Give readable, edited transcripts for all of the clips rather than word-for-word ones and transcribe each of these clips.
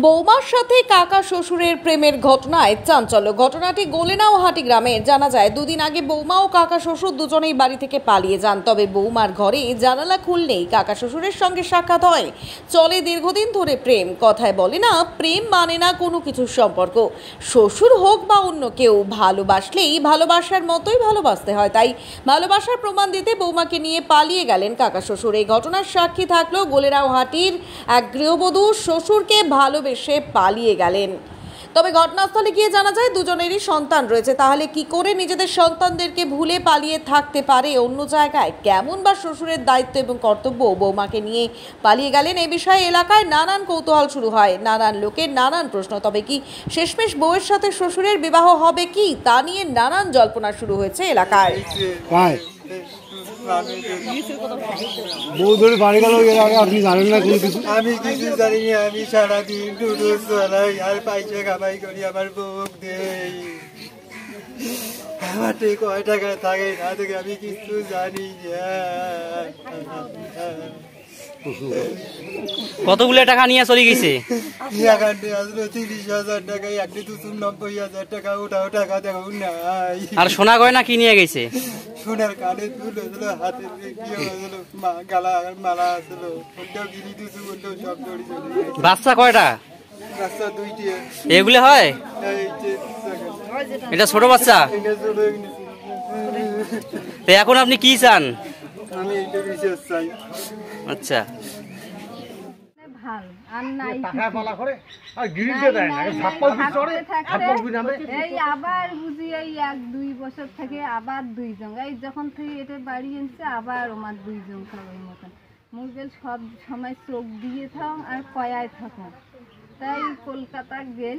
বৌমার সাথে কাকা শ্বশুরের প্রেমের ঘটনায় চাঞ্চল্য। ঘটনাটি গোলেনাওহাটি গ্রামে। জানা যায় দুদিন আগে বৌমা ও কাকা শ্বশুর দুজনেই বাড়ি থেকে পালিয়ে যান। তবে বৌমার ঘরে জানালা খুললেই কাকা শ্বশুরের সঙ্গে সাক্ষাৎ হয়। চলে দীর্ঘদিন ধরে প্রেম। কথায় বলে না, প্রেম মানে না কোনো কিছুর সম্পর্ক। শ্বশুর হোক বা অন্য কেউ, ভালোবাসলেই ভালোবাসার মতোই ভালোবাসতে হয়। তাই ভালোবাসার প্রমাণ দিতে বৌমাকে নিয়ে পালিয়ে গেলেন কাকা শ্বশুর। এই ঘটনার সাক্ষী থাকলো গোলেনাওহাটির এক গৃহবধূ। শ্বশুরকে ভালোবেসে পালিয়ে গেলেন। তবে ঘটনাস্থলে গিয়ে জানা যায় দুজনেরই সন্তান রয়েছে। তাহলে কি করে নিজেদের সন্তানদেরকে ভুলে পালিয়ে থাকতে পারে অন্য জায়গায়? কেমন বা শ্বশুরের দায়িত্ব এবং কর্তব্য বৌমাকে নিয়ে পালিয়ে গেলেন? এ বিষয়ে এলাকায় নানান কৌতূহল শুরু হয়, নানান লোকের নানান প্রশ্ন। তবে কি শেষমেশ বউয়ের সাথে শ্বশুরের বিবাহ হবে কি, তা নিয়ে নানান জল্পনা শুরু হয়েছে এলাকায়। বউ ধরে বাড়ি গেল, এর আগে আপনি জানেন না কোনো কিছু? আমি কিছু জানি না। আমি সারাদিন নুডলস বানাই আর পয়সা কামাই করি, আমার বউক দেই। আমার কয় টাকা থাকে না থেকে আমি কিছু জানি না। কতগুলো টাকা নিয়ে চলে গেছে? 30,000 টাকা, 90,000 টাকা। ওটাও টাকা দেখো নাই। আর সোনা গয়না কি নিয়ে গেছে? সোনার কানে দুল হলো, হাতের হলো, গালা মালা আসলো, ওটাও গিরি দুসু বললো, সব দড়ি চলে গেছে। বাচ্চা কয়টা? রাস্তা দুইটি। এগুলো হয়? এই যে এটা ছোট বাচ্চা। এটা চলে গেছে। তো এখন আপনি কি চান? আমি এইটা বিশেষ চাই। আচ্ছা, আবার বুঝি এই 1-2 বছর থেকে আবার দুইজন, এই যখন থেকে এটা বাড়ি এনেছে আবার আমার দুইজন খাবার মতন মুরগেল সব সময় চোখ দিয়ে থাক আর কয়ায় থাকুন। তাই কলকাতা গেল,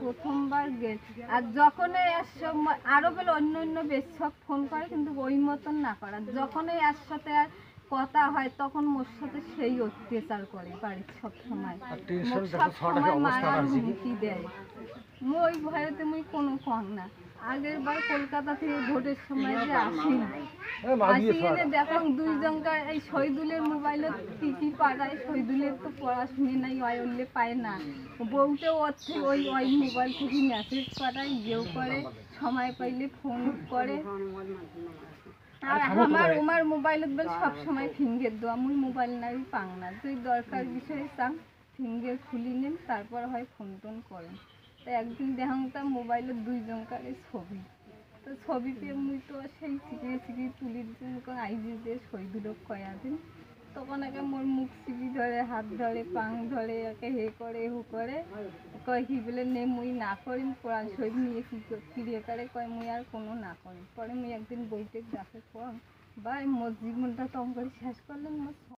প্রথমবার গেল। আর যখনই আরো বলে অন্য অন্য বেশ সব ফোন করে, কিন্তু ওই মতন না করা। যখনই এর সাথে আর কথা হয় তখন মোর সাথে সেই অত্যাচার করে বাড়ির সব সময়, সব সময় মারার হুমকি দেয়। ওই ভয়েতে মুই কোনো কম না। আগের বার কলকাতা থেকে ভোটের সময় যে আসি এনে দেখলাম দুইজনকার এই শহীদুলের মোবাইলত কি পাঠায়। শহীদুলের তো পড়াশুনে নাই, অয়লে পায় না। বউতেও ওই মোবাইল থেকে মেসেজ পাঠায়, ইয়েও করে, সময় পাইলে ফোন করে। আর আমার মোবাইলত বলে সব সময় ফিঙ্গার দেওয়া, মুই মোবাইল নাই পাং না। তুই দরকার বিষয়ে চান ফিঙ্গার খুলি নেন, তারপর হয় ফোন টোন করেন। তো একদিন দেখতাম মোবাইলের দুইজনকার ছবি। তো ছবি পেয়ে মুই তো সেই চিকিয়ে তুলি দিন আইজি দিয়ে শহীদুলোক কয়া দিন। তখন একে মোর মুখ চিপি ধরে, হাত ধরে, পাং ধরে, একে হে করে হু করে কয় কি বলে নে মুই না করিম, কোরআন শহীদ নিয়ে ফিরিয়ে করে কয় মুই আর কোনো না করিম। পরে মুই একদিন বইতে দেখে কম বা মোর জীবনটা তখন করে শেষ করলাম।